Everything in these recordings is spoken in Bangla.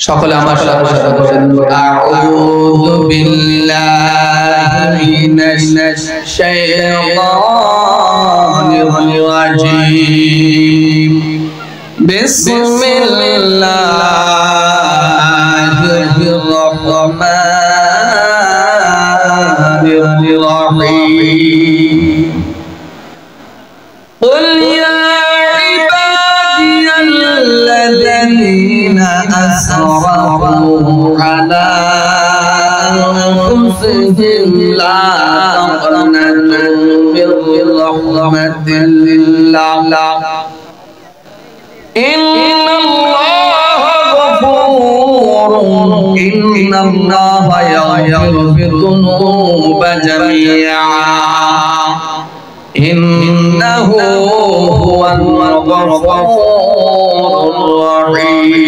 সকলে আমার সাথে সাথে বলেন আউযু বিল্লাহি মিনাশ শাইতানির রাজীম বিসমিল্লাহির রহমানির রহিম قل يا عبادي الذين أسرفوا على أنفسهم لا تقنطوا من رحمة الله إن الله غفور إن الله يغفر الذنوب جميعا إنه هو الغفور الرحيم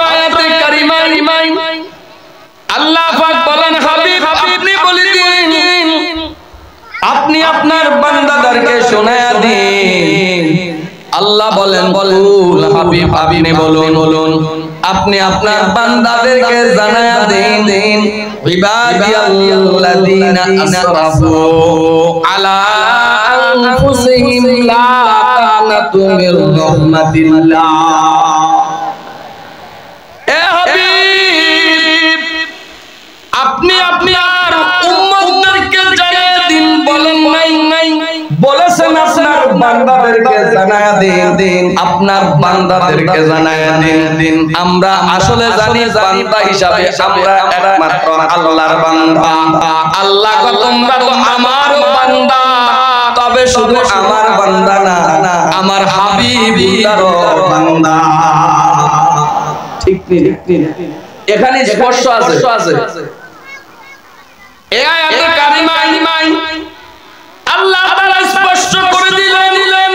আয়াতে কারিমা আল্লাহ পাক বলেন হাবিব আপনি বলে দিন আপনি আপনার বান্দাদেরকে শোনায়া দিন আল্লাহ বলেন বলুন হাবিব আপনি বলুন আপনি আপনার বান্দাদেরকে জানায়া দিন ইবাদিয়াল্লাযীনা আসরাফু আলা আনফুসিহিম লা তাকনাতু মির রাহমাতিল্লাহ এ হাবিব আপনি আপনার উম্মতদেরকে জানায়া দিন বলেন নাই বলেছেন আপনার বান্দাদেরকে জানায়া দিন আপনার বান্দাদেরকে জানায়া দিন আমরা আসলে জানি বান্দা হিসাবে আমরা একমাত্র আল্লাহর বান্দা আল্লাহ কো তোমরা তো আমার বান্দা তবে শুধু আমার বান্দা না আমার হাবিবেরও বান্দা ঠিক ঠিক এখানে স্পষ্ট আছে এই আয়াতে কারিমায় আল্লাহ তাআলা স্পষ্ট করে দিলেন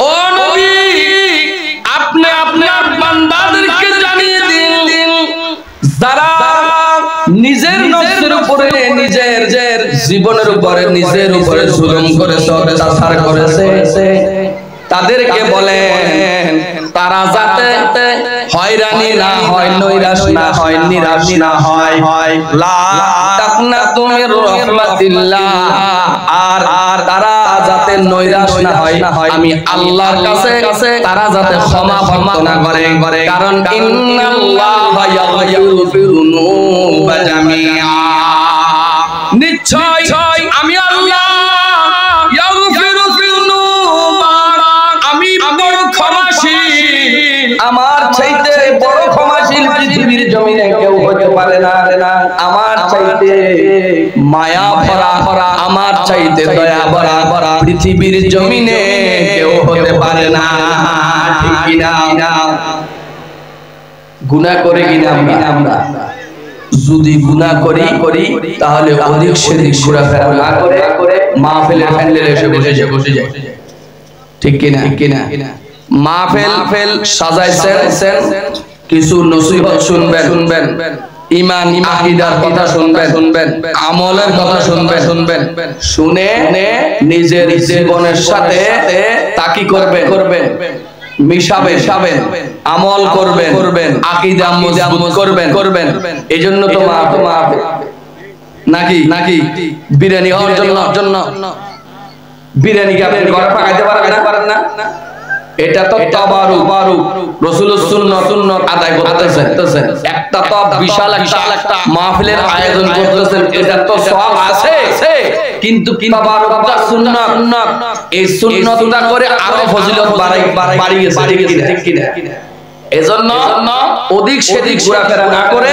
ও নবী আপনি আপনার বান্দাদেরকে জানিয়ে দিন যারা নিজের নফসের উপরে নিজের জীবনের উপরে নিজের উপরে জুলুম করেছে অত্যাচার করেছে তাদেরকে বলেন তারা যাতে হয়রানি না হয় নৈরাশ না হয় নিরাশ না হয় লা তাকনাতু মির রাহমাতিল্লাহ আর তারা যাতে নৈরাশ না হয় আমি আল্লাহর কাছে তারা যাতে ক্ষমা প্রার্থনা করে কারণ ইন্নাল্লাহা ইয়াগফিরু যুনুবা জামিআ নিশ্চয় আমি আল্লাহ আমার চাইতে বড় ক্ষমাশীল পৃথিবীর জমিনে কেউ হতে পারে না আমার চাইতে মায়া ভরা আমার চাইতে দয়া ভরা পৃথিবীর জমিনে কেউ হতে পারে না ঠিক কি না গুনাহ করে কিনা আমরা যদি গুনাহ করি তাহলে অধিক সেদিক ঘোরাফেরা না করে মাহফিলের প্যান্ডেলে এসে বসে যায় ঠিক কি না মাহফিল সাজাইছেন কিছু নসিহত শুনবেন ঈমান আকীদার কথা শুনবেন আমলের কথা শুনবেন শুনে নিজের জীবনের সাথে তাকি করবেন মিশাবেন আমল করবেন আকীদা মজবুত করবেন এজন্য তো মাহফিল নাকি বিরিয়ানি হওয়ার জন্য বিরিয়ানি কি আপনি ঘরে পাকাইতে পারেন না এটা তো তাবারুক রাসূলুর সুন্নাত আদায় করতেছেন একটা তো বিশাল একটা মাহফিলের আয়োজন করতেছেন এটা তো সওয়াব আছে কিন্তু তাবারুকটা সুন্নাত এই সুন্নাতটা করে আরো ফজিলত বাড়িয়েছে ঠিক কিনা এজন্য অধিক সেদিক ঘোরাফেরা না করে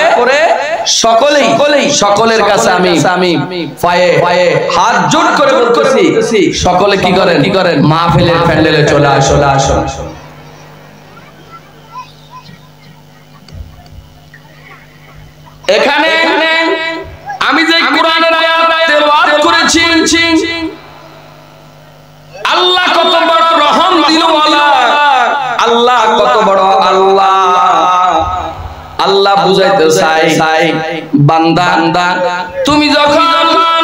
সকলের কাছে আমি পায়ে হাত জোড় করে বলতেছি সকলে কি করেন মাহফিলের প্যান্ডেলে চলে আসো এখানে আমি যে কোরআনের আয়াত তেলাওয়াত করেছি আল্লাহ কত বড় রহম দিলওয়ালা আল্লাহ কত বড় আল্লাহ বুঝাইতে চাই বান্দা তুমি যখন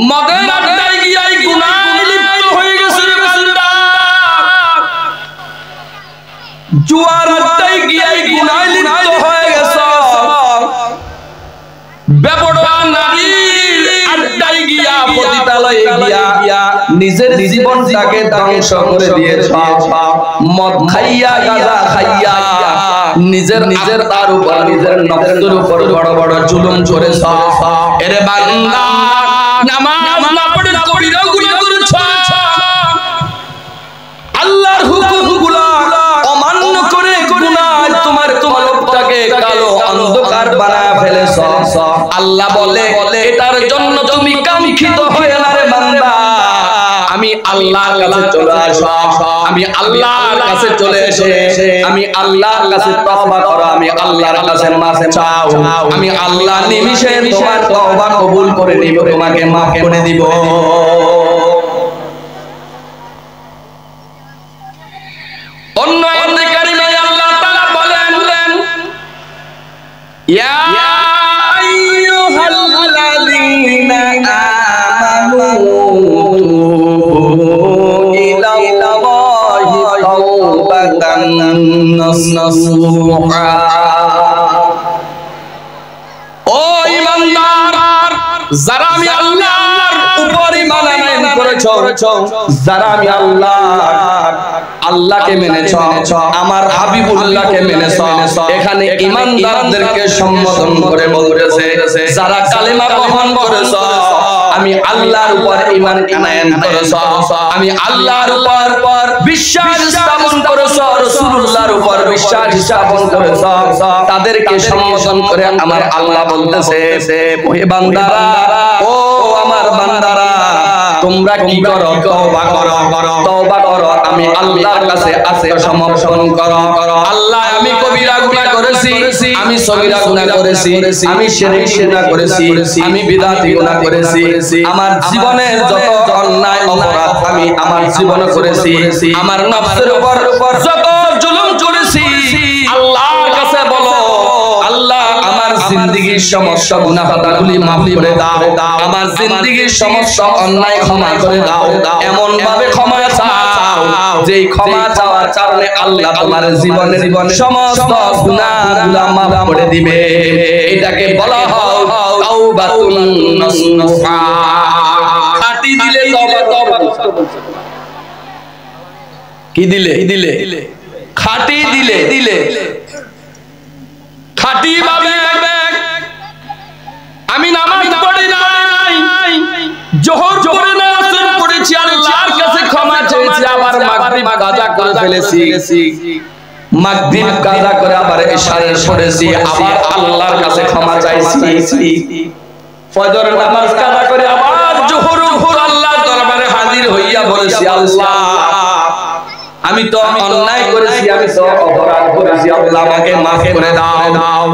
মদের আড্ডায় গিয়ে গুনাহে লিপ্ত হয়ে গেছো বান্দা জুয়ার আড্ডায় গিয়ে গুনাহে লিপ্ত হয়ে গেছ, বেপরোয়া নারীর আড্ডায় গিয়া পতিতালয়ে গিয়া নিজের জীবনটাকে ধ্বংস করে দিয়েছ, মদ খাইয়া গাঁজা খাইয়া নিজের তার উপর নিজের নফসের উপর বড় বড় জুলুম করেছ। এরে বান্দা, নামাজ না পড়ে কবিরা গুনাহ করেছ, আল্লাহর হুকুমগুলো অমান্য করে গুনাহ তোমার কলবটাকে কালো অন্ধকার বানায় ফেলেছ। আল্লাহ বলে এটার জন্য তুমি কাঙ্ক্ষিত হয়ে না রে বান্দা, আমি আল্লাহর কাছে চলে আসো, আমি আল্লাহর কাছে চলে এসে আমি আল্লাহর কাছে তওবা করো, আমি আল্লাহর কাছে মাফ চাও, আমি আল্লাহ নিমিষে তোমার তওবা কবুল করে নিব, তোমাকে মাফ করে দিব। অন্য আয়াতে কারিমায় আল্লাহ তাআলা বলেন, ইয়া আইয়ুহাল্লাযীনা আমানু ইলাল্লাহি তাওবাতান নাসুহা। ও ঈমানদার, যারা আমি আল্লাহর উপর ঈমান আনয়ন করেছো, যারা আমি আল্লাহকে মেনেছ, আমার হাবিবুল্লাহকে মেনেছ, এখানে ঈমানদারদেরকে সম্বোধন করে বলতেছে যারা কালেমা গ্রহণ করেছ, আমি আল্লাহর উপর ঈমান আনয়ন করেছ, আমি আল্লাহর উপর বিশ্বাস স্থাপন করেছ, রাসূলুল্লাহর উপর বিশ্বাস স্থাপন করেছ, তাদেরকে সম্বোধন করে আমার আল্লাহ বলতেছে, ওহে বান্দারা, ও আমার বান্দারা, তোমরা কি করো? তওবা করো, তওবা করো, আমি আল্লাহর কাছে আত্মসমর্পণ করো। আল্লাহ, আমি কবিরা গুনাহ করেছি, আমি সগীরা গুনাহ করেছি, আমি শিরক গুনাহ করেছি, আমি বিদআতি গুনাহ করেছি, আমার জীবনের যত অন্যায় অপরাধ আমি আমার জীবনে করেছি, আমার নফসের উপর যত জুলুম করেছি, আল্লাহর কাছে বলো, আল্লাহ আমার জিন্দেগীর সমস্ত গুনাহ খাতাগুলি মাফ করে দাও, আমার জিন্দেগীর সমস্ত অন্যায় ক্ষমা করে দাও, এমন ভাবে ক্ষমা চাও যেই ক্ষমা চাওয়ার কারণে আল্লাহ তোমার জীবনের সমস্ত গুনাহগুলো মাফ করে দিবে। এটাকে বলা হয় তাওবাতুন নাসুহা। খাঁটি দিলে তওবা, কি দিলে খাঁটি দিলে খাঁটি ভাবে আমি নামাজ পড়ি নাই, জোহর পড়ে না, আসর পড়েছি, আল্লাহর কাছে ক্ষমা চেয়েছি, আবার মাগরিব কাজা করে ফেলেছি, মাগরিব কাজা করে আবার ইশারে পড়েছি, আবার আল্লাহর কাছে ক্ষমা চাইছি, ফজর নামাজ কাজা করে আবার জোহর আল্লাহর দরবারে হাজির হইয়া বলেছি, আল্লাহ আমি তো অন্যায় করেছি, আমি তো অপরাধ করেছি, আল্লাহ আমাকে মাফ করে দাও।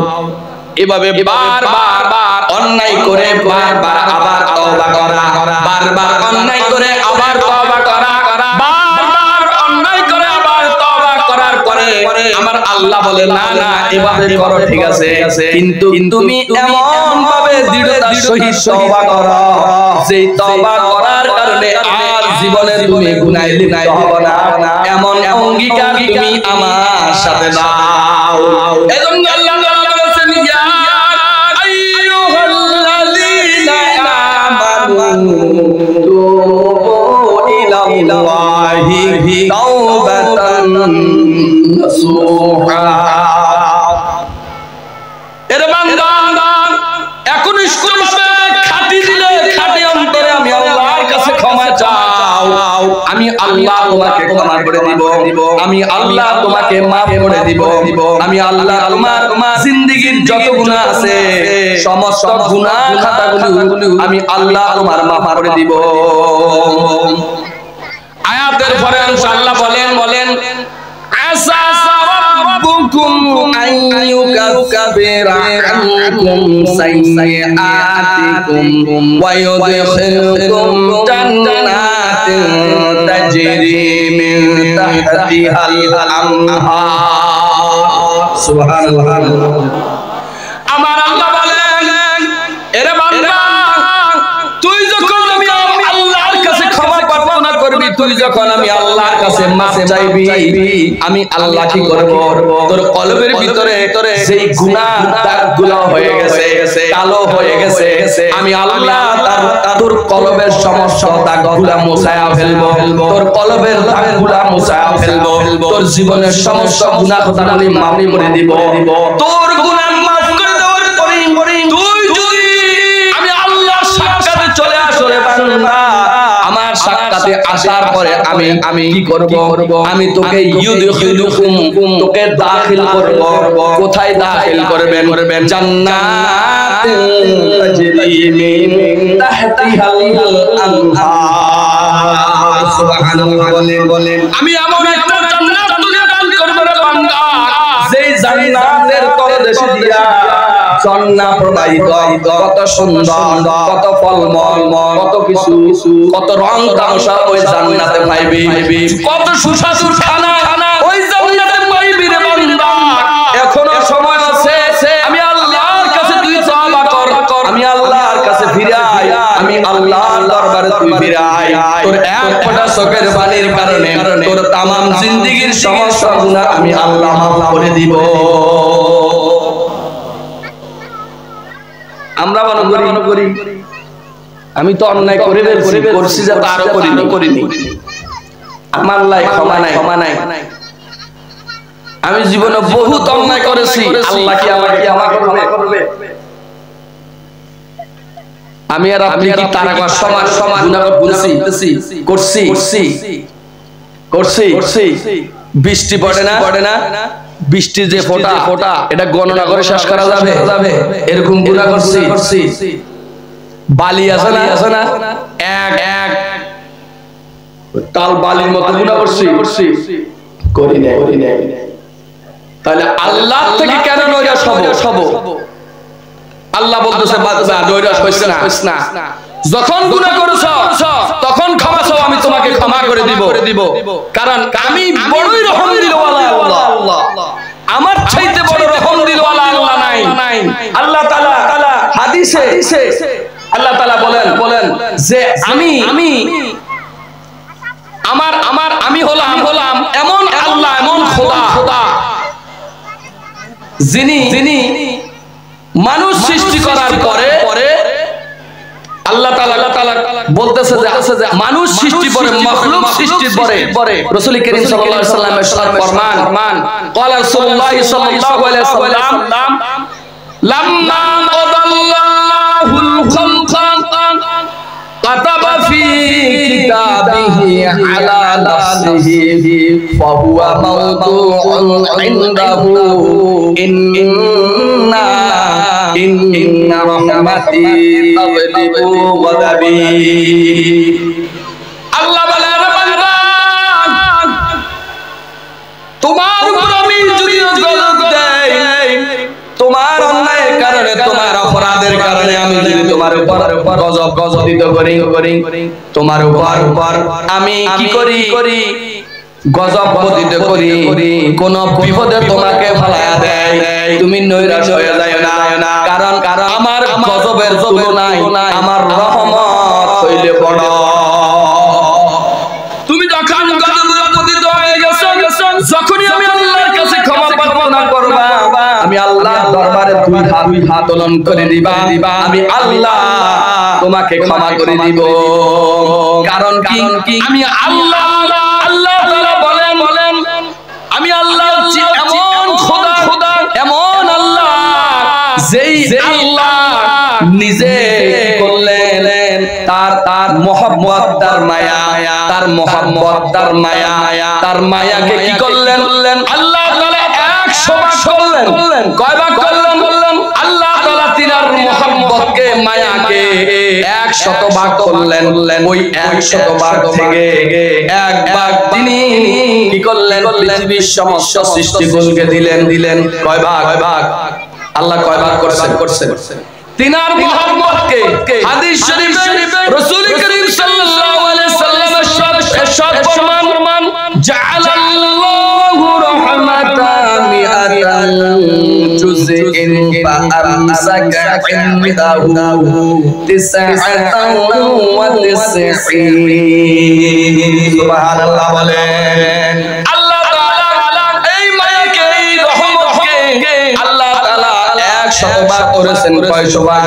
এভাবে বারবার অন্যায় করে বারবার আবার তওবা করা, বারবার অন্যায় করে আবার তওবা করা, বারবার অন্যায় করে আবার তওবা করার পরে আমার আল্লাহ বলে, না না, এভাবে করো ঠিক আছে, কিন্তু তুমি এমন ভাবে দৃঢ়তার সহিত তওবা করো যে তওবা করার কারণে আর জীবনে তুমি গুনাহে লিপ্ত হবে না, এমন অঙ্গীকার তুমি আমার সাথে দাও। এজন্য আল্লাহ তাআলা বলেছেন, ইয়া আইয়ুহাল্লাযীনা আমানু তুবু ইলাল্লাহি তাওবাতান নাসুহা। এর বান্দা, এখন স্কুল খাঁটি দিলে, খাঁটি অন্তরে আমি আল্লাহর কাছে ক্ষমা চাও, আমি আল্লাহ তোমাকে ক্ষমা করে দিব, আমি আল্লাহ তোমাকে মাফ করে দিব, আমি আল্লাহ তোমার জিন্দেগীর যত গুনাহ আছে সমস্ত গুনাহ খাতাগুলো আমি আল্লাহ তোমার মাফ করে দিব। আয়াতের পরে ইনশাআল্লাহ বলেন আসা রাব্বুকুম আন ইউকাফিরা আনকুম সাইয়্যাতিকুম ওয়া ইউদখিলকুম জান্নাতিন তাজরি মিন তাহতিহাল আনহার। সুবহানাল্লাহ। আমার আল্লাহ বলেন, এরে বান্দা, তুই যখন আমি আল্লাহর কাছে ক্ষমা প্রার্থনা করবি, তুই যখন আমি আল্লাহর কাছে মাফ চাইবি আমি আল্লাহ কি করব তোর কলবের ভিতরে সেই গুনাহ দাগগুলো হয়ে গেছে কালো হয়ে গেছে আমি আল্লাহ তোর কলবের সমস্ত দাগগুলো মুছায়া ফেলবো তোর কলবের দাগগুলো মুছায়া ফেলবো তোর জীবনের সমস্ত গুনাহ খতাগুলি মাফ করে দিব তোর গুনাহ মাফ করে দেওয়ার পরে তুই যদি আমি আল্লাহর সাক্ষাতে চলে আসো রে বান্দা আমার সাক্ষাতে আসার পরে আমি কি করব আমি তোকে ইউদখিলুকুম তোকে দাখিল করব কোথায় দাখিল করবেন জান্নাতিন তাজরি মিন তাহতিহাল আনহার সুবহানাল্লাহ বলেন আমি এমন একটা জান্নাত তোকে দান করব রে বান্দা যেই জান্নাতের তলদেশে দিয়া ঝর্ণা প্রবাহিত কত সুন্দর কত ফলমল কত কিছু কত রং তামাশা ওই জান্নাতে পাইবি কত সুস্বাদু খানা ওই জান্নাতে পাইবি রে বান্দা এখনো সময় আছে আমি আল্লাহর কাছে তুই তওবা কর আমি আল্লাহর কাছে ফিরে আয় আমি আল্লাহর দরবারে তুই ফিরে আয় তোর এক ফোঁটা চোখের পানির কারণে তোর तमाम জিন্দেগীর সমস্ত গুনাহ আমি আল্লাহ মাফ করে দিব আমরা মনে করি আমি তো অন্যায় করে করছি যে তারও করিনি আমার লাই ক্ষমা নাই আমি জীবনে বহুত অন্যায় করেছি আল্লাহ কি আমাকে ক্ষমা করবে আমি আর আপনি কি তারা সমান গুনাহ করছি বৃষ্টি পড়ে না বৃষ্টির যে ফোঁটা এটা গণনা করে শেষ করা যাবে এরকম গুনাহ করছি বালি আছে না এক তাল বালির মতো গুনাহ করছি করি নাই তাহলে আল্লাহ থেকে কেন নৈরাশ হব আল্লাহ বলতেছে বান্দা নৈরাশ হইস না যখন গুনাহ করেছো তখন ক্ষমা চাও আমি তোমাকে ক্ষমা করে দিব কারণ আমি বড়ই রহম দিলওয়ালা আল্লাহ আমার চাইতে বড় রহম দিলওয়ালা আল্লাহ নাই আল্লাহ তাআলা হাদিসে আল্লাহ তাআলা বলেন যে আমি আমি হলাম এমন আল্লাহ এমন খোদা যিনি মানুষ সৃষ্টি করার পরে আল্লাহ তাআলা বলতেছে যে মানুষ সৃষ্টি পরে মাখলুক সৃষ্টির পরে রাসূল করিম সাল্লাল্লাহু আলাইহি ওয়াসাল্লামের ফরমান ক্বালা রাসূলুল্লাহ সাল্লাল্লাহু আলাইহি ওয়াসাল্লাম লাম্মা আদাল্লাহুল খালকা কাতাবা ফি কিতাবিহি আলা নাফসিহি ফাহুয়া মাওদুউন ইনদাহু ইন্না রাহমাতি তাগলিবু গাদাবি আল্লাহ বলে রে বান্দা তোমার উপর আমি যদি গজব দেই তোমার অন্যায়ের কারণে তোমার অপরাধের কারণে আমি যদি তোমার উপর গজবিত করি তোমার উপর আমি কি করি গজব পতিত করি কোন বিপদে তোমাকে ফলায়া দেয় তুমি নৈরাশ হয়ে যায় না কারণ আমার গজবের তুলনায় আমার রহমত হইলে বড় তুমি যখন গজবে পতিত হয়ে গেছো যখনই আমি আল্লাহর কাছে ক্ষমা প্রার্থনা করবা আমি আল্লাহর দরবারে দুই হাত উত্তোলন করে দিবা আমি আল্লাহ তোমাকে ক্ষমা করে দিব কারণ কি আমি আল্লাহ তাআলা বলেন আমি আল্লাহ এমন খোদা এমন আল্লাহ যেই আল্লাহ নিজে করলেন তার মহব্বত তার মায়াকে কি করলেন আল্লাহ তাআলা 100 ভাগ করলেন কয় ভাগ করলেন আল্লাহ তাআলা তিনার মহব্বতকে মায়াকে 100 ভাগ করলেন ওই 100 ভাগ থেকে এক ভাগ তিনি কি করলেন পৃথিবীর সমস্ত সৃষ্টিকুলকে দিলেন কয় ভাগ আল্লাহ কয় ভাগ করছেন তিনার মহব্বতকে হাদিস শরীফে রাসূল করিম সাল্লাল্লাহু আলাইহি ওয়াসাল্লামের ইরশাদ ফরমান জাআলাল্লাহু রাহমাতান মিআতান জুযইন আমসাকা ইনদাহু 99 সুবহানাল্লাহ বলেন। আল্লাহ তাআলা এই মায়াকে এই রহমতকে আল্লাহ তাআলা 100 ভাগ করেছেন। কয়শো ভাগ?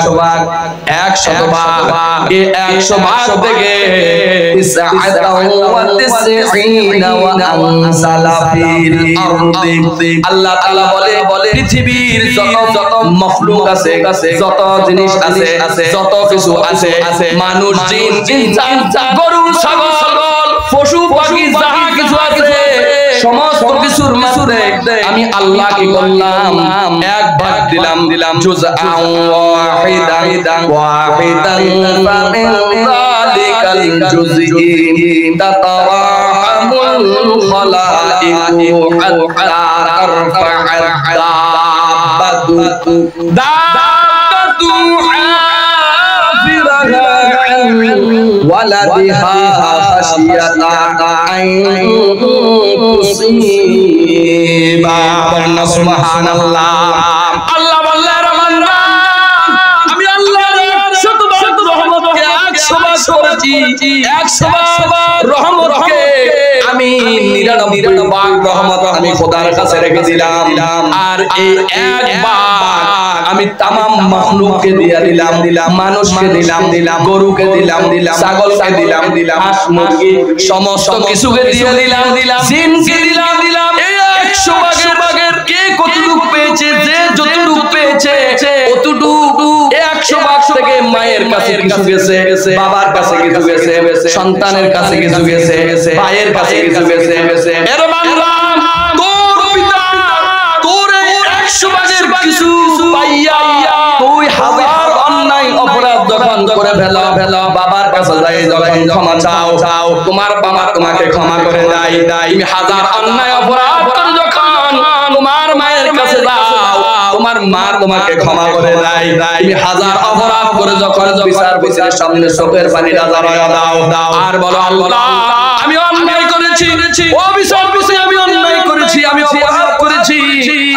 100 ভাগ। এই 100 ভাগ থেকে 99 আল্লাহ তাআলা বলে পৃথিবীর যত মখলুক আছে, যত জিনিস আছে, যত কিছু আছে, মানুষ, জিন, ইনসান, গরু, ছাগল, পশু পাখি যাহা কিছু আছে, সমস্ত কিছুর মাঝে আমি আল্লাহ কি করলাম? এক ভাগ দিলাম জুজআন ওয়াহিদান ফামিন যালিকাল জুজই তাতাওয়াহামুল খালাইকু হাত্তা তারফা'আদ দাব্বাতু ওয়ালাদিহা খাশিয়াতা আন তুসিবা। সুবহানাল্লাহ। আল্লাহ বললেন বান্দা আমি আল্লাহ শতবার রহমতকে 100 ভাগ করেছি। 100 ভাগ রহমতকে আমি 99 ভাগ রহমত আমি খোদার কাছে রেখে দিলাম। আর এই এক ভাগ আমি तमाम মাখলুককে দিয়ে দিলাম, মানুষকে দিলাম, গরুকে দিলাম, ছাগলকে দিলাম, হাঁস মুরগি সমস্ত কিছুকে দিয়ে দিলাম, জিনকে দিলাম। এই 100 ভাগের কে কতটুকু পেয়েছে? যে যতটুকু পেয়েছে ততটুকু 100 ভাগ থেকে মায়ের কাছে কিছু গেছে, বাবার কাছে কিছু গেছে, সন্তানের কাছে কিছু গেছে, ভাইয়ের কাছে কিছু গেছে। এর বান্দা তোর পিতা তোর 100 ভাগের কিছু পাইয়া তুই হাজার অন্যায় অপরাধ যখন করে ফেলা, বাবার কাছে যাই যখন ক্ষমা চাও, তোমার বাবা তোমাকে ক্ষমা করে দেয়। তুমি হাজার অন্যায় অপরাধ করে যখন তোমার মায়ের কাছে যাও, তোমার মা তোমাকে ক্ষমা করে দেয়। তুমি হাজার অপরাধ করে যখন বিচারের সামনে চোখের পানি রাজা দাও আর বলো আল্লাহ আমি অন্যায় করেছি, ও বিচার আমি অন্যায় করেছি, আমি অপরাধ করেছি,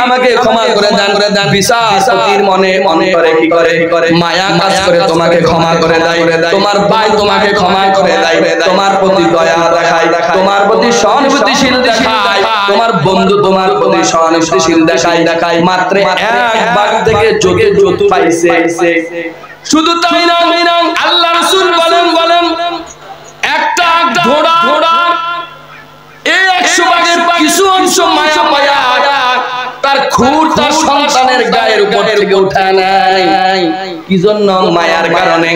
আমাকে ক্ষমা করে দেন। বিচারপতির মনে করে কি করে? মায়া কাজ করে তোমাকে ক্ষমা করে দেয়। তোমার ভাই তোমাকে ক্ষমা করে দেয়, তোমার প্রতি দয়া দেখায়, তোমার প্রতি সহানুভূতিশীল দেখায়, তোমার বন্ধু তোমার প্রতি সহানুভূতিশীল দেখায়। মাত্র এক ভাগ থেকে যত পাইছে। শুধু তাই না, আল্লাহ রাসূল বলেন একটা ঘোড়া এই 100 ভাগের কিছু অংশ মায়া পায়া তার খুর তার সন্তানের গায়ের উপর থেকে উঠায় নাই। কি জন্য? মায়ার কারণে।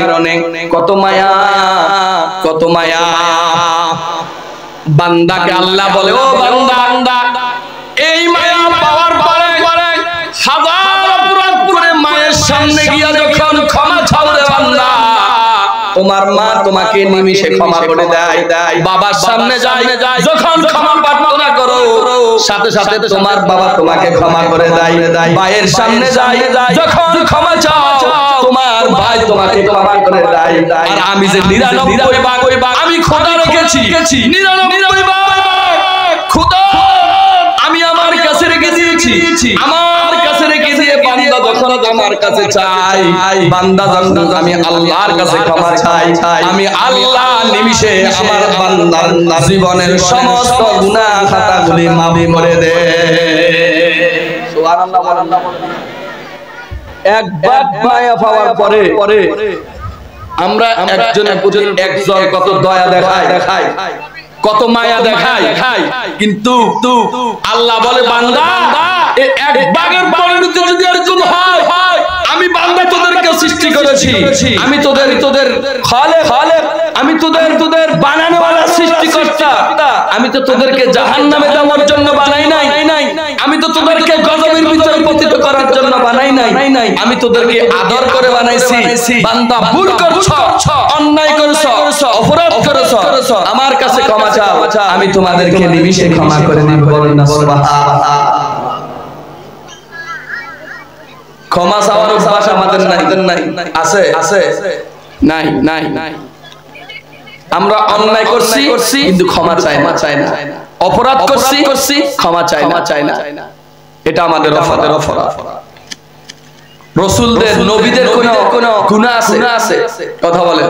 কত মায়া বান্দাকে আল্লাহ বলে ও বান্দা এই মায়া পাওয়ার পরে হাজার অপরাধ করে মায়ের সামনে গিয়া যখন ক্ষমা চাও রে বান্দা, তোমার মা তোমাকে নিমিষে ক্ষমা করে দেয়। বাবার সামনে যায় যখন ক্ষমা প্রার্থনা করো, সাথে সাথে তোমার বাবা তোমাকে ক্ষমা করে দেয়। ভাইয়ের সামনে যায় যখন ক্ষমা চাও, তোমার ভাই তোমাকে ক্ষমা করে দেয়। আর আমি যে 99 ভাগ আমি খোদা রেখেছি, 99 ভাগ খোদা আমি আমার কাছে রেখে দিয়েছি। আমার কাছে রেখে দিয়ে বান্দা যখন আমার কাছে চাই, বান্দা যখন আমি আল্লাহর কাছে ক্ষমা চাই, আমি আল্লাহ নিমিষে আমার বান্দার জীবনের সমস্ত গুনাহ খাতাগুলি মাফ করে দেয়। সুবহানাল্লাহ। একবার মায়া পাওয়ার পরে আমরা একজনের প্রতি একজন কত দয়া দেখায়, কত মায়া দেখায়, কিন্তু আল্লাহ বলে বান্দা এই এক ভাগের পরিণতি যদি অর্জন হয়, আমি বান্দা তোদেরকে সৃষ্টি করেছি, আমি তোদের খালেক, আমি তোদের বানানোওয়ালা সৃষ্টিকর্তা। আমি তো তোদেরকে জাহান্নামে যাওয়ার জন্য বানাই নাই, আমি তো তোদেরকে গজবের ভিতরে পতিত করার জন্য বানাই নাই, আমি তোদেরকে আদর করে বানাইছি। বান্দা ভুল করছো, অন্যায় করছো, অপরাধ করছো, আমার কাছে ক্ষমা চাও, আমি তোমাদেরকে নিমিষে ক্ষমা করে দিব। সুবহানাল্লাহ। ক্ষমা চাওয়ার অভ্যাস আমাদের নাই। আছে? নাই। আমরা অন্যায় করছি কিন্তু ক্ষমা চাই না, অপরাধ করছি ক্ষমা চাই না। এটা আমাদের অপরাধ। রাসূলদের নবীদের কোনো গুনাহ আছে? কথা বলে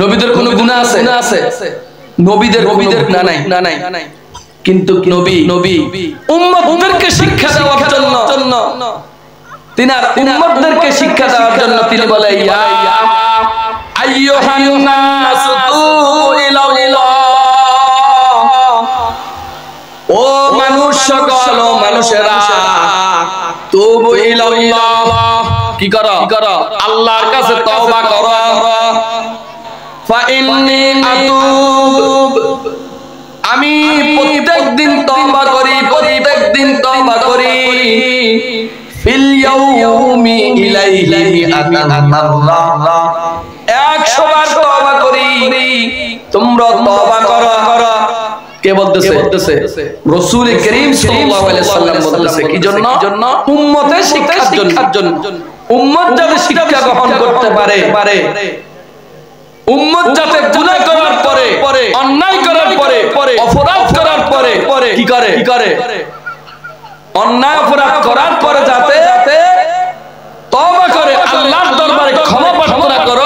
নবীদের কোনো গুনাহ আছে? নবীদের গুনাহ নাই। কিন্তু নবী উম্মতদেরকে শিক্ষা দেওয়ার জন্য তিনার উম্মতদেরকে শিক্ষা দেওয়ার জন্য তিনি বলে ইয়া আইয়ুহান নাস তুবু ইলাল্লাহ, ও মানুষ সকল মানুষেরা, তুবু ইলাল্লাহ, কি করো? আল্লাহর কাছে তওবা করো। ফা ইন্নী আতুব, আমি প্রত্যেকদিন তওবা করি, ফিল ইয়াউমি ইলাইহি আতামাররা, 100 বার তওবা করি, তোমরা তওবা করো। কে বলতেছে? রাসূল করিম সাল্লাল্লাহু আলাইহি সাল্লাম বলতেছে কি জন্য? উম্মতের শিক্ষার জন্য। উম্মত যাতে শিক্ষা গ্রহণ করতে পারে, উম্মত যাতে গুনাহ করার পরে, অন্যায় করার পরে, অপরাধ করার পরে কি করে? অন্যায় অপরাধ করার পরে যাতে তওবা করে, আল্লাহর দরবারে ক্ষমা প্রার্থনা করে।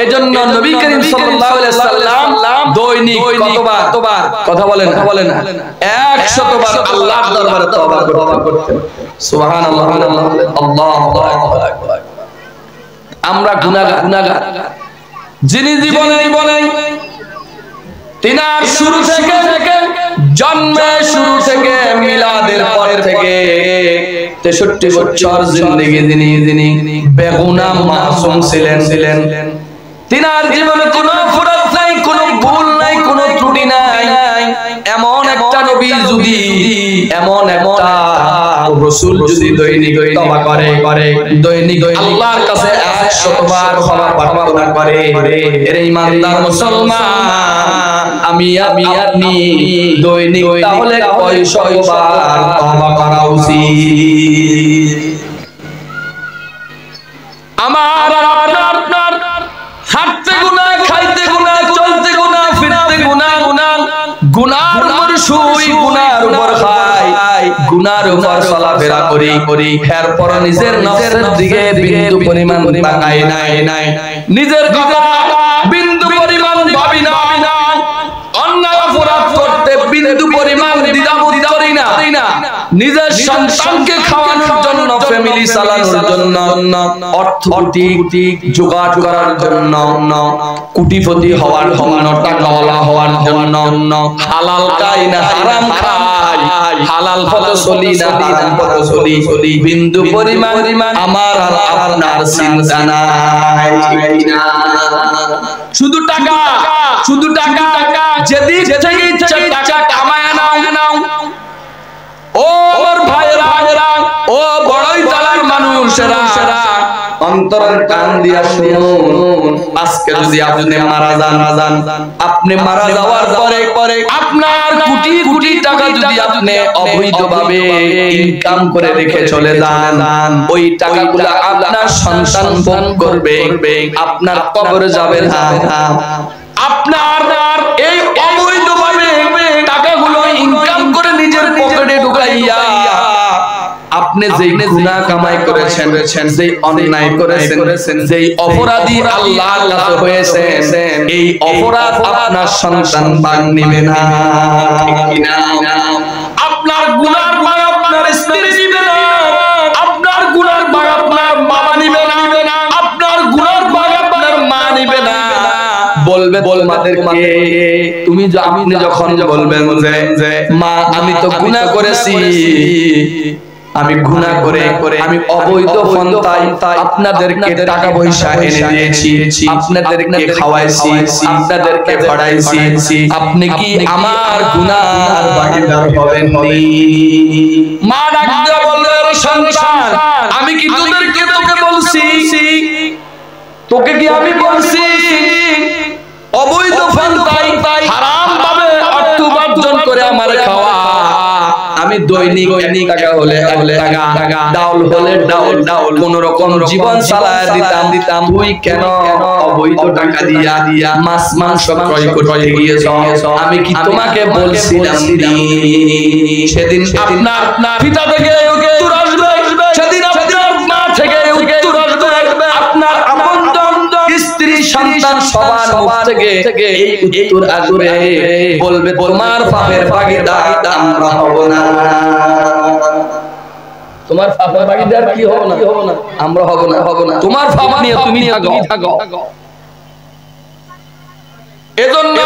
এজন্য নবী করিম সাল্লাল্লাহু আলাইহি সাল্লাম দৈনিক কতবার? কথা বলেন 100 বার আল্লাহর দরবারে তওবা করতেন। সুবহানাল্লাহ, আল্লাহু আকবার। আমরা গুনাহগার। যিনি জীবনে তিনার শুরু থেকে, জন্মের শুরু থেকে, মিলাদের পর থেকে 63 বছর জিন্দেগি যিনি বেগুনাহ মাসুম ছিলেন। তিনার জীবনে কোনো অপরাধ নাই, কোনো ভুল নাই, কোনো ত্রুটি নাই। এমন একটা নবী যদি, এমন একটা রাসূল যদি দৈনিক তওবা করে, দৈনিক আল্লাহর কাছে 100 বার ক্ষমা প্রার্থনা করে, এর ইমানদার মুসলমান আমি আপনি দৈনিক তাহলে কয়শো বার তওবা করা উচিত? আমার আপনার হাঁটতে গুনাহ, খাইতে গুনাহ, চলতে গুনাহ, ফিরতে গুনাহ, গুনার উপর শুই, গুনার উপর খাই, গুনার উপর চলাফেরা করি, এরপর নিজের নফসের দিকে বিন্দু পরিমাণ তাকাই নাই, নিজের কথা বিন্দু পরিমাণ ভাবি না, অন্যায় অপরাধ করতে বিন্দু পরিমাণ দ্বিধাবোধ করি না, নিজের সন্তানকে খাওয়ানোর জন্য, ফ্যামিলি চালানোর জন্য, অর্থনৈতিক জোগাড় করার জন্য, কোটিপতি হওয়ার জন্য, টাকাওয়ালা হওয়ার জন্য হালাল খাই না হারাম খাই, হালাল পথে চলি না হারাম পথে চলি, বিন্দু পরিমাণ আমার আর আপনার চিন্তা নাই। শুধু টাকা, যেদিক থেকে ইচ্ছা টাকা কামায় নাও। ও আমার ভাইরা, ও বড়ই জালার মানুষেরা, অন্তরের কান দিয়া শুনুন, আজকে যদি আপনি মারা যান, আপনি মারা যাওয়ার পরে আপনার কোটি টাকা যদি আপনি অবৈধভাবে ইনকাম করে রেখে চলে যান, ওই টাকাগুলো আপনার সন্তান ভোগ করবে, আপনার কবরে যাবে না। আপনার এই অবৈধভাবে টাকাগুলো ইনকাম করে নিজের পকেটে ঢুকাইয়া আপনি যেই গুনাহ কামাই করেছেন, যেই অন্যায় করেছেন, যেই অপরাধী আল্লাহর কাছে হয়েছেন, এই অপরাধ আপনার সন্তান ভাগ নিবে না, ঠিক কি না? আপনার গুনার ভাগ আপনার স্ত্রী নিবে না, আপনার গুনার ভাগ আপনার বাবা নিবে না, আপনার গুনার ভাগ আপনার মা নিবে না। বলবে তোমাদেরকে, আপনি যখন বলবেন যে মা আমি তো গুনাহ করেছি, আমি গুনাহ করে আমি অবৈধ পন্থায় আপনাদেরকে টাকা পয়সা এনে দিয়েছি, আপনাদেরকে খাওয়াইছি, আপনাদেরকে পড়াইছি, আপনি কি আমার গুনাহর ভাগীদার হবেন? মা ডাক দিয়ে বললেন, সন্তান আমি কি তোকে বলছি, তোকে কি আমি বলছি অবৈধ পন্থায় হারাম ভাবে অর্থ উপার্জন করে আমার খাওয়া? আমি দৈনিক টাকা হলে টাকা, ডাউল হলে ডাউল, কোন রকম জীবন চালায় দিতাম। তুই কেন অবৈধ টাকা দিয়া মাছ মাংস ক্রয় করতে গিয়েছ? আমি কি তোমাকে বলছিলাম? সেদিন আপনার পিতা থেকে আসবে, সেদিন আপনার মা থেকে মুখ থেকে এই উত্তর আসবে, বলবে তোমার পাপের ভাগীদার আমরা হব না। তোমার পাপের ভাগীদার কি হব না? আমরা হব না। তোমার পাপ নিয়ে তুমি থাকো। এজন্য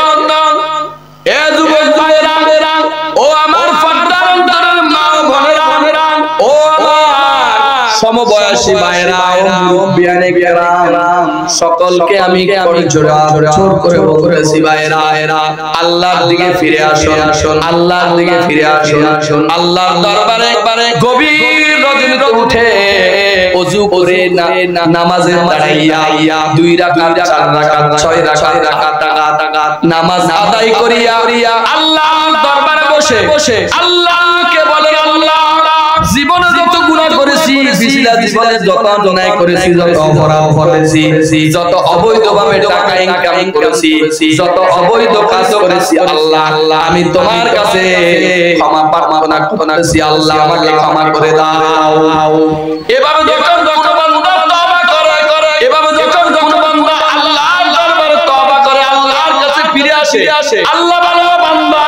এ যুবক ভাইরা, ও আমার পর্দার অন্তরের মা বোনেরা, ও আমার সমবয়সী ভাইরা, ও মুরব্বিয়ানে কেরাম, সকলকে আমি জোর করে বলতেছি ভাইরা, আল্লাহর দিকে ফিরে আসুন, আল্লাহর দিকে ফিরে আসুন। আল্লাহর দরবারে গভীর রজনীতে উঠে ওযু করে নামাজে দাঁড়াইয়া 2 রাকাত 4 রাকাত 6 রাকাত নামাজ আদায় করিয়া আল্লাহর দরবারে বসে আল্লাহকে বলেন, আল্লাহ জীবনে যত গুনাহ করেছি, বিশিলা জীবনে যত অন্যায় করেছি, যত অপরাধ করেছি, যত অবৈধভাবে টাকা ইনকাম করেছি, যত অবৈধ কাজ করেছি, আল্লাহ আমি তোমার কাছে ক্ষমা প্রার্থনা করতেছি, আল্লাহ আমাকে ক্ষমা করে দাও। এভাবে যখন বান্দা তওবা করে, এভাবে যখন বান্দা আল্লাহর দরবারে তওবা করে, আল্লাহর কাছে ফিরে আসে, আল্লাহ বলে বান্দা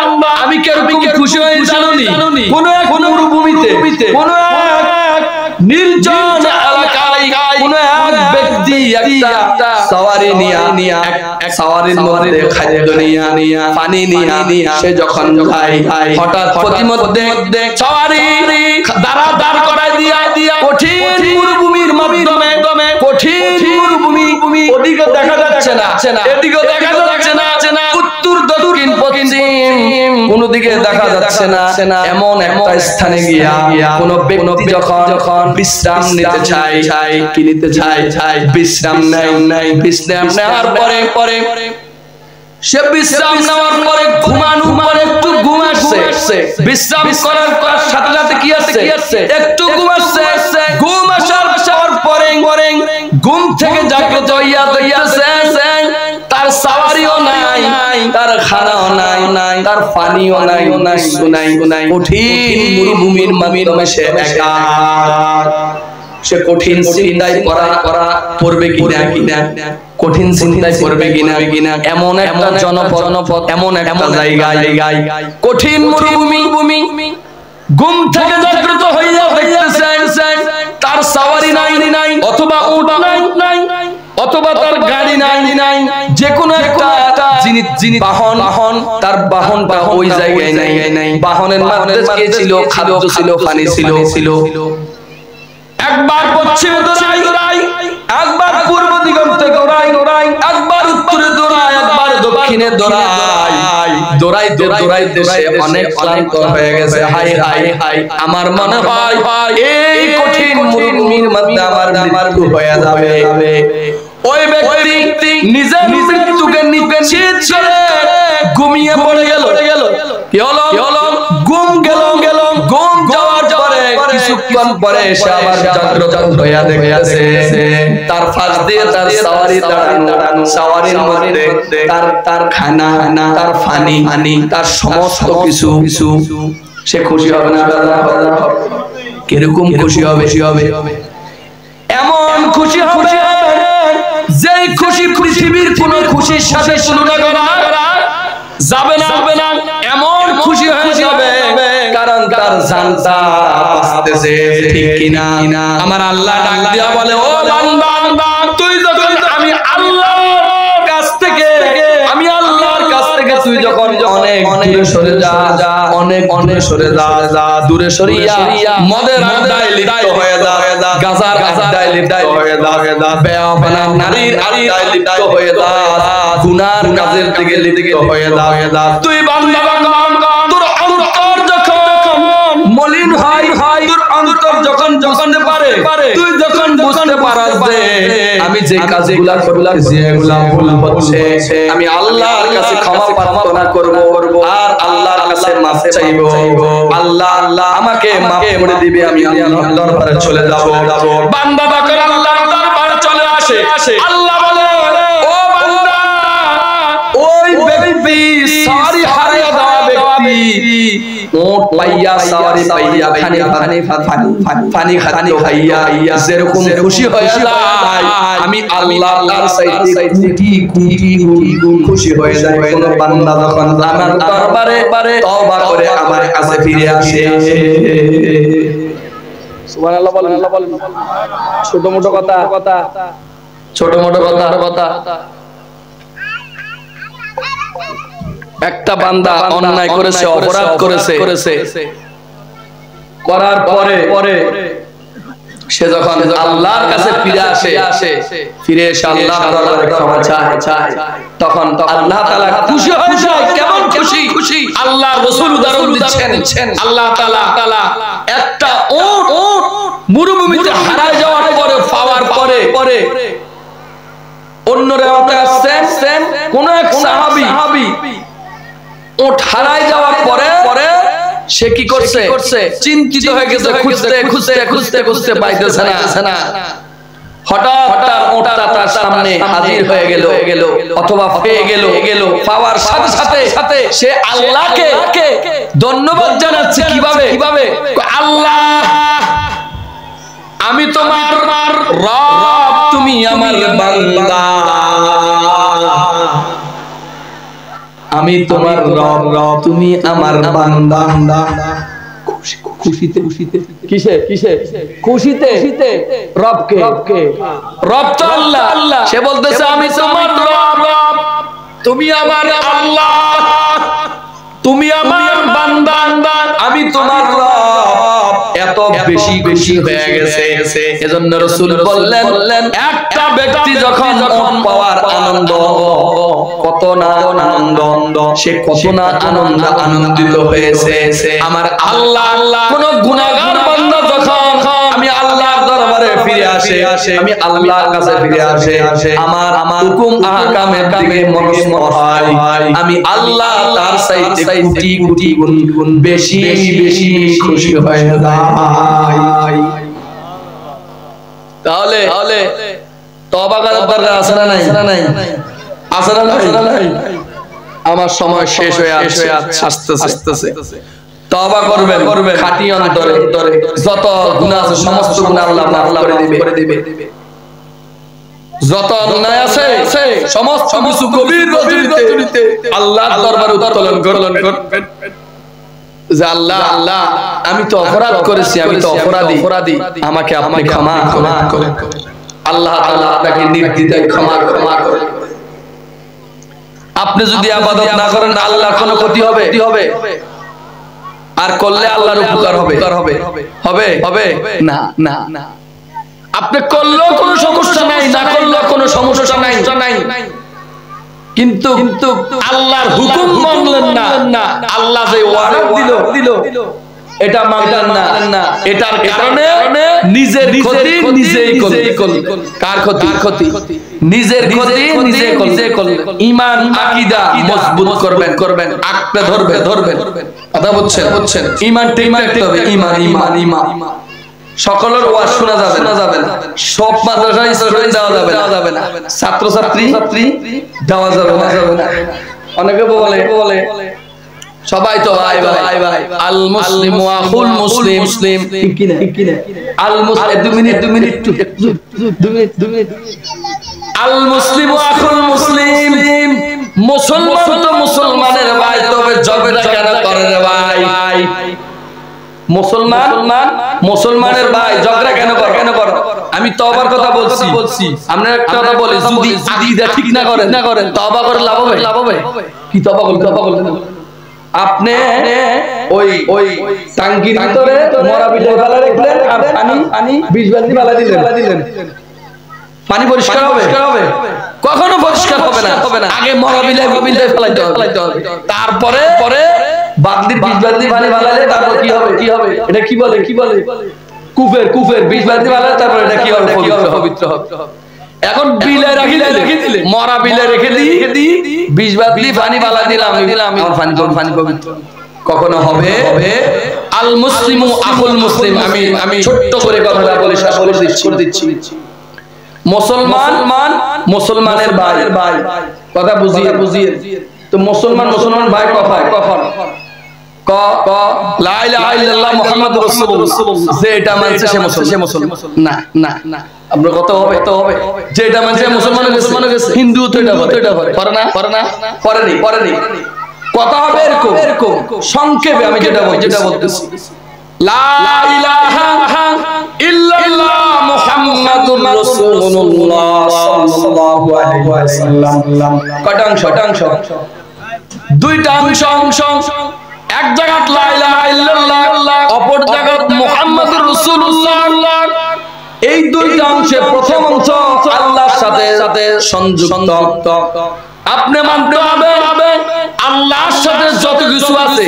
আমি কিরকম খুশি হই জানোনি? কোন এক মরুভূমিতে, কোন এক নির্জন এলাকায় কোন এক ব্যক্তি একটা সওয়ারি নিয়া এক সওয়ারির মধ্যে খাদ্য নিয়া পানি নিয়া সে যখন যায়, হঠাৎ প্রতিমধ্যে সওয়ারি দাঁড় করায় দিয়া কঠিন মরুভূমির মাধ্যমে, কঠিন মরুভূমি, ওদিকে দেখা যাচ্ছে না, এদিকে দেখা যাচ্ছে না, উত্তর দক্ষিণ পশ্চিম কোন দিকে দেখা যাচ্ছে না, এমন একটা স্থানে গিয়া কোন ব্যক্তি যখন বিশ্রাম নিতে চায়, কি নিতে চায়? বিশ্রাম বিশ্রাম নেওয়ার পরে সে বিশ্রাম নেওয়ার পরে ঘুমানোর পরে একটু ঘুম আসছে, বিশ্রাম করার সাথে সাথে কি আসছে? একটু ঘুম আসছে। ঘুম আসার পরে ঘুম থেকে জাগ্রত হইয়া দেখতেছে তার সাওয়ারিও নাই, তার খানাও নাই, তার পানিও নাই, নাই। কঠিন মরুভূমির মাধ্যমে সে একা, সে কঠিন চিন্তায় পড়বে কিনা, কঠিন চিন্তায় পড়বে কিনা, এমন একটা জনপদ, এমন একটা জায়গায়, কঠিন মরুভূমি, ঘুম থেকে জাগ্রত হইয়া দেখতেছে তার সাওয়ারি নাই, অথবা উট নাই, অথবা তার গাড়ি নাই, যে কোনো একটা জিনিস বাহন, তার বাহনটা ওই জায়গায় নাই। বাহনের মধ্যে কি ছিল? খাদ্য ছিল, পানি ছিল। একবার পশ্চিমে দৌড়াই, একবার পূর্ব দিগন্তে দৌড়াই, একবার উত্তরে দৌড়াই, একবার দক্ষিণে দৌড়াই দেশে অনেক ক্লান্ত হয়ে গেছে। হাই আমার মনে হয় এই কঠিন মরুভূমির মধ্যে আমার মৃত্যু হয়ে যাবে। ওই ব্যক্তি নিজের মৃত্যুকে নিশ্চিত করে ঘুমিয়ে পড়ে গেল। কি হলো? ঘুম গেল। ঘুম যাওয়ার পরে কিছুক্ষণ পরে সে আবার জাগ্রত হইয়া দেখতেছে তার পাশ দিয়ে তার সাওয়ারি দাঁড়ানো, সাওয়ারির মধ্যে তার খানা, তার পানি, তার সমস্ত কিছু। সে খুশি হবে না? কিরকম খুশি হবে? এমন খুশি হবে যে খুশি পৃথিবীর কোন খুশির সাথে তুলনা করা যাবে না, এমন খুশি হয়ে যাবে, কারণ তার জানতা আসতেছে। ঠিক কিনা? আমার আল্লাহ ডাক দিয়া বলে, ও বান্দা তুই যখন আমি আল্লাহর কাছ থেকে তুই যখন অনেক দূরে সরে যা, অনেক সরে যা, দূরে সরিয়া মদের আড্ডায় লিপ্ত হয়ে যা, গাঁজার আড্ডায় লিপ্ত হয়ে যা, বেয়াফানা নারীর আড্ডায় লিপ্ত হয়ে যা, গুনার কাজের দিকে লিপ্ত হয়ে যা, তুই বান্দা তোর অন্তর যখন মলিন হয়, তোর অন্তর যখন বুঝতে পারে, তুই যখন বুঝতে পারাস যে আমি যে কাজগুলা করতেছি এগুলা ভুল হচ্ছে, আমি আল্লাহর কাছে ক্ষমা প্রার্থনা করব আর আল্লাহর কাছে মাফ চাইবো, আল্লাহ আমাকে মাফ করে দিবে, আমি আল্লাহর দরবারে চলে যাব। বান্দা যখন আল্লাহর দরবারে চলে আসে, আল্লাহ বলে, ও বান্দা, ওই ব্যক্তি সারি হারিয়ে দেওয়া ব্যক্তি ওট পাইয়া সাওয়ারি পাইয়া পানি খানি খাইয়া যেরকম খুশি হয়ে যায় আমি আল্লাহ তার চাইতে কোটি কোটি গুণ খুশি হয়ে যায় কোন বান্দা যখন আমার দরবারে তওবা করে আমার কাছে ফিরে আসে। সুবহানাল্লাহ বলেন। ছোট মোটো কথা একটা বান্দা অন্যায় করেছে, অপরাধ করেছে, করার পরে সে যখন আল্লাহর কাছে ফিরে এসে আল্লাহর দরবারে ক্ষমা চায়, তখন আল্লাহ তাআলা খুশি হয়ে যায়। কেমন খুশি? আল্লাহ রাসূল উদাহরণ দিচ্ছেন, আল্লাহ তাআলা একটা উট মরুভূমিতে হারায় যাওয়ার পরে পাওয়ার পরে অন্য রেওয়াতে আসছে কোন এক সাহাবী উট হারায় যাওয়ার পরে সে কি করছে? চিন্তিত হয়ে গেছে, খুঁজতে পাইতেছে না। হঠাৎ তার উটটা তার সামনে হাজির হয়ে গেল অথবা পেয়ে গেল। পাওয়ার সাথে সে আল্লাহকে ধন্যবাদ জানাচ্ছে। কিভাবে? আল্লাহ, আমি তোমার রব, তুমি আমার বান্দা, আমি তোমার রব, তুমি আমার বান্দা। খুশিতে রব তো আল্লাহ। সে বলতেছে আমি তোমার রব, তুমি আমার আল্লাহ, তুমি আমার বান্দা, আমি তোমার রব। এত বেশি খুশি হয়ে গেছে। এজন্য রাসূল বললেন একটা ব্যক্তি যখন পাওয়ার আনন্দ, কত না আনন্দ, সে কত না আনন্দিত হয়েছে। আমার আল্লাহ কোন গুনাহগার বান্দা যখন আমি আল্লাহর দরবারে ফিরে আসে, আমি আল্লাহর কাছে ফিরে আসে, আমার হুকুম আহকামের দিকে মনোযোগ হয়, আমি আল্লাহ তার চাইতে কোটি গুণ বেশি খুশি হয়ে যায়। তাহলে তওবা করার দরকার আছে না নাই? আমার সময় শেষ হয়ে আসতেছে। তওবা করবেন খাঁটি অন্তরে, যত গুনাহ আছে সমস্ত গুনাহ আল্লাহ মাফ করে দিবে। যত অন্যায় আছে সমস্ত কিছু গভীর রজনীতে আল্লাহর দরবারে উত্তোলন করবেন যে আল্লাহ, আমি তো অপরাধ করেছি, আমি তো অপরাধী, আমাকে আপনি ক্ষমা করেন। আল্লাহ তাআলা আপনাকে নির্দ্বিধায় ক্ষমা করেন। আপনি যদি ইবাদত না করেন আল্লাহর কোনো ক্ষতি হবে? আর করলে আল্লাহর উপকার হবে না। আপনি করলেও কোনো সমস্যা নাই, না করলেও কোনো সমস্যা নাই, কিন্তু আল্লাহর হুকুম মানলেন না। আল্লাহ যে ওয়ারেন্ট দিল এটা মানলেন না। এটার কারণে নিজের ক্ষতি নিজেই করলেন। কার ক্ষতি? নিজের ক্ষতি নিজে করলেন। ঈমান আকীদা মজবুত করবেন, আঁকড়ে ধরবেন। কথা বুঝছেন? ঈমান ঠিক রাখতে হবে। ঈমান সকলের ওয়াজ শোনা যাবে না, সব মাদ্রাসায় স্টুডেন্ট দেওয়া যাবে না, ছাত্রছাত্রী দেওয়া যাবে না। অনেকে বলে সবাই তো ভাই আল মুসলিম আখুল মুসলিম, ঠিক কি না? আল মুসলিম 2 মিনিট আল মুসলিম আখুল মুসলিম, মুসলমান তো মুসলমানের ভাই, তবে ঝগড়া কেন করে রে ভাই? মুসলমানের ভাই ঝগড়া কেন করো? আমি তওবার কথা বলছি। আমরা একটা কথা বলি, যদি আকীদা ঠিক না করেন তওবা করে লাভ হবে? কি তওবা করলেন? আপনি ওই টাঙ্কির ভিতরে মরা বিলাই ফেলা রাখলেন আর পানি 20 বালতি ফেলা দিলেন, পানি পরিষ্কার হবে? কখনো পরিষ্কার হবে না। আগে মরা বিলাই ফেলাইতে হবে, তারপরে বালতির 20 বালতি পানি ফেলালে তারপর কি হবে? এটা কি বলে? কুফের 20 বালতি ফেলালে তারপর এটা কি হবে? পবিত্র হবে। এখন বিলে রাখি দিলে, মরা বিলে রেখে দিই, 20 বালতি পানি ফেলা দিলাম, আমার পানি পবিত্র কখনো হবে? আল মুসলিমু আখুল মুসলিম। আমি ছোট্ট করে কথাটা বলে শেষ করে দিচ্ছি। মুসলমানের ভাই, কথা বুঝিয়ে তো মুসলমান ভাই কখন ক লা ইলাহা ইল্লাল্লাহ মুহাম্মাদুর রাসূলুল্লাহ যে এটা মানছে সে মুসলমান না না না আপনার কত হবে যে এটা মানছে মুসলমান গেছে হিন্দু তো এটা করে না পড়েনি কথা হবে এরকম সংক্ষেপে আমি যেটা বলতেছি লা ইলাহা ইল্লাল্লাহ মুহাম্মাদুর রাসূলুল্লাহ সাল্লাল্লাহু আলাইহি ওয়াসাল্লাম কটাংশ দুইটা অংশ এক জায়গাত লা ইলাহা ইল্লাল্লাহ অপর জায়গাত মুহাম্মাদুর রাসূলুল্লাহ এই দুইটা অংশে প্রথম অংশ আল্লাহর সাথে সংযুক্ত আপনি মানতে হবে আল্লাহর সাথে যত কিছু আছে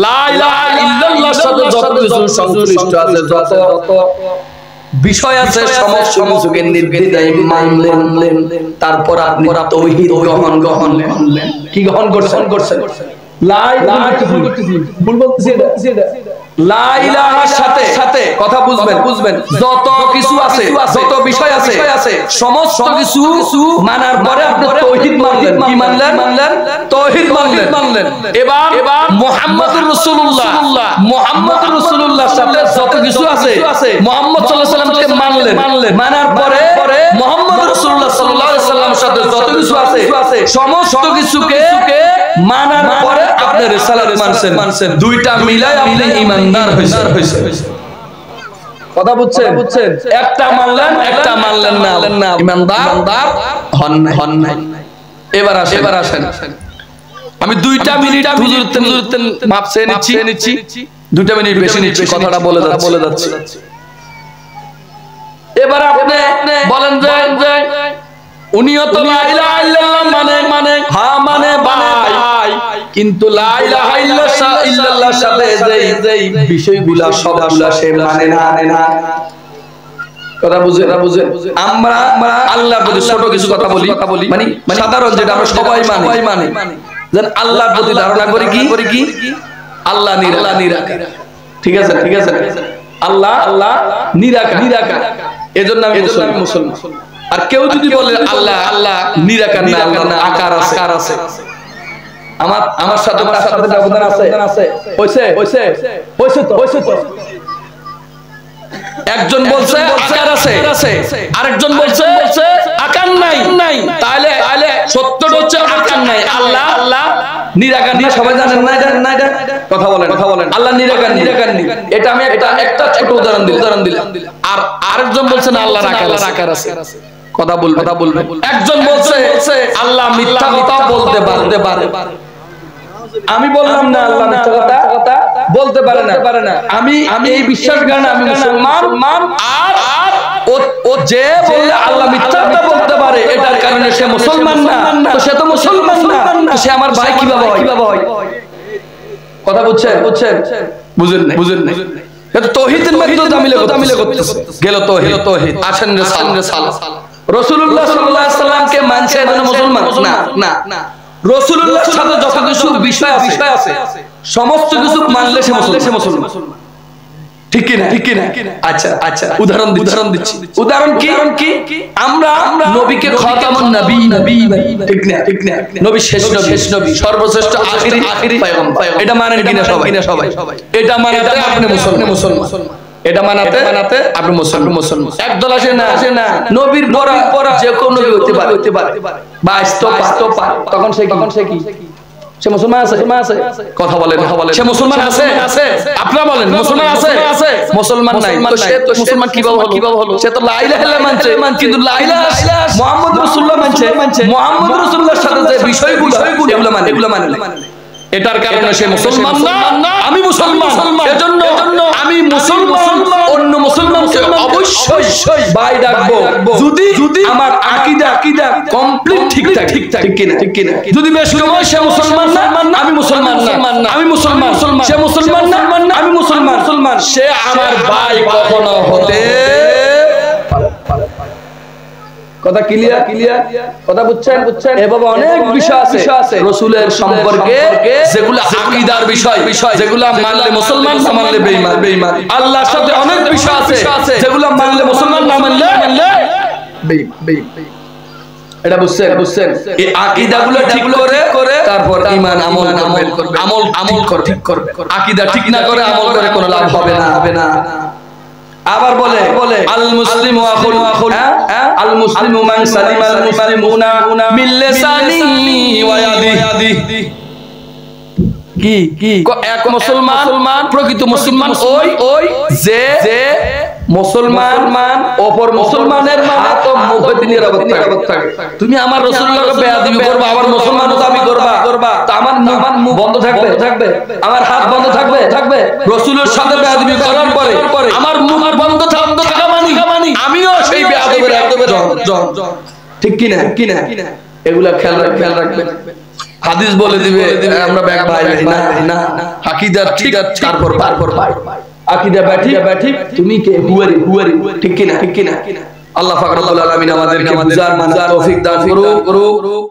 লা ইলাহা ইল্লাল্লাহর সাথে যত কিছু সংশ্লিষ্ট আছে যত বিষয় আছে সমস্ত কিছুকে নির্দ্বিধায় মানলেন তারপর আপনি তাওহীদ গ্রহণ করলেন কি গ্রহণ করছেন লা ইলাহা বলতেছি এটা লা ইলাহার সাথে কথা বুঝবেন যত কিছু আছে যত বিষয় আছে সমস্ত কিছু মানার পরে আপনি তাওহীদ মানলেন কি মানলেন তাওহীদ মানলেন এবার মুহাম্মাদুর রাসূলুল্লাহর সাথে যত কিছু আছে মুহাম্মদ সাল্লাল্লাহু আলাইহি সাল্লামকে মানলেন মানার পরে মুহাম্মদ রাসূলুল্লাহ সাল্লাল্লাহু আলাইহি সাল্লাম সাথে যত কিছু আছে সমস্ত কিছুকে মানার পরে আপনি রিসালাত মানছেন দুইটা মিলাই আপনি ঈমানদার হইছেন কথা বুঝছেন একটা মানলেন না ঈমানদার হন নাই এবার আসেন আমি 2টা মিনিট হুজুরতে মাপ চেয়ে নিচ্ছি 2টা মিনিট বেশি নিচ্ছি কথাটা বলে যাচ্ছে এবার আপনি বলেন যে উনিও তো লা ইলাহা ইল্লাল্লাহ মানে হ্যাঁ মানে ভাই কিন্তু লা ইলাহা ইল্লাল্লাহর সাথে যেই বিষয়গুলা সবগুলা সে মানে না কথা বুঝেন আমরা আল্লাহর প্রতি ছোট কিছু কথা বলি মানে সাধারণ যেটা আমরা সবাই মানে যেন আল্লাহর প্রতি ধারণা করি কি আল্লাহ নিরাকার ঠিক আছে আল্লাহ নিরাকার এজন্য আমি মুসলমান আর কেউ যদি বলে আল্লাহ নিরাকার না আল্লাহ আকার আছে আমার সাথে ব্যবধান আছে হইছে তো একজন বলছে আকার আছে আরেকজন বলছে আকার নাই তাহলে সত্যটা হচ্ছে আকার নাই আল্লাহ নিরাকার না সবাই জানেন না এটা কথা বলেন আল্লাহ নিরাকার এটা আমি একটা ছোট উদাহরণ দিলাম আর আরেকজন বলছে না আল্লাহর আকার আছে কথা বলবে একজন বলছে আল্লাহ মিথ্যা কথা বলতে পারে আমি বললাম না আল্লাহ মিথ্যা কথা বলতে পারে না আমি এই বিশ্বাস কারণে আমি মুসলমান আর ও যে বলে আল্লাহ মিথ্যা কথা বলতে পারে এটার কারণে সে মুসলমান না তো সে তো মুসলমান না সে আমার ভাই কিভাবে হয় কথা বুঝছেন না এটা তাওহীদের মধ্যে তামিলে করতেছে গেল তাওহীদ আসেন রিসালাত রাসূলুল্লাহ সাল্লাল্লাহু আলাইহি সাল্লামকে মানছে এজন্য মুসলমান না রাসূলুল্লাহর সাথে যত কিছু বিষয় আছে সমস্ত কিছু মানলে সে মুসলমান ঠিক কি না আচ্ছা উদাহরণ দিচ্ছি উদাহরণ কি আমরা নবীকে খাতামুন নবী ঠিক না নবী শেষ নবী সর্বশ্রেষ্ঠ আখিরি পয়গম্বর এটা মানেন কিনা সবাই এটা মানাতে আপনি মুসলমান এটা মানাতে আপনি মুসলমান একদল আসে না নবীর পরা যে কোন নবী হতে পারে বাস্তব তখন সে কি সে মুসলমান আছে কথা বলেন সে মুসলমান আছে আপনারা বলেন মুসলমান আছে মুসলমান নাই তো সে তো মুসলমান কিভাবে হলো সে তো লা ইলাহা ইল্লাল্লাহ মানছে কিন্তু লা ইলাহা মুহাম্মদুর রাসূলুল্লাহ মানছে মুহাম্মদুর রাসূলুল্লাহর সাথে যে বিষয়গুলো এগুলো মানে এটার কারণে সে মুসলমান না আমি মুসলমান এজন্য আমি মুসলমান অন্য মুসলমানকে অবশ্যই ভাই ডাকবো যদি আমার আকীদা কমপ্লিট ঠিকঠাক ঠিক কিনা যদি বেশ সময় সে মুসলমান না আমি মুসলমান না আমি মুসলমান সে মুসলমান না আমি মুসলমান সে আমার ভাই কখনো হতে কথা ক্লিয়ার কথা বুঝছেন এভাবে অনেক বিষয় আছে রাসূলের সম্পর্কে যেগুলো আকীদার বিষয় যেগুলো মানলে মুসলমান না মানলে বেঈমান আল্লাহর সাথে অনেক বিষয় আছে যেগুলো মানলে মুসলমান না মানলে বেঈমান এটা বুঝছেন এই আকীদাগুলো ঠিক করে তারপর ঈমান আমল করবে, আমল ঠিক করবে। আকীদা ঠিক না করে আমল করে কোনো লাভ হবে না। আবার বলে আল মুসলিমু আখুল আল মুসলিমু মান সালিমাল মুসলিমুনা মিন লিসানিহি ওয়া ইয়াদিহি। কি এক মুসলমান, প্রকৃত মুসলমান ওই যে মুসলমান অপর মুসলমানের হাত ও মুখ হইতে নিরাপদ থাকে। তুমি আমার রাসূলুল্লাহকে বেয়াদবি করবা, আবার মুসলমান দাবি করবা, তা আমার মুখ বন্ধ থাকবে, আমার হাত বন্ধ থাকবে। রাসূলের সাথে বেয়াদবি করার পরে আমার মুখ বন্ধ থাকা মানে আমিও সেই বেয়াদবের জন। ঠিক কিনা এগুলা খেয়াল রাখবেন। হাদিস বলে দিবে আমরা ব্যাগ ভাই না, আকীদা ঠিক তারপর ভাই। আকীদা ব্যাঠি তুমি কে হুয়ারি ঠিক কিনা। আল্লাহ পাক রব্বুল আলামিন আমাদেরকে বুঝার মানার তৌফিক দান করুক।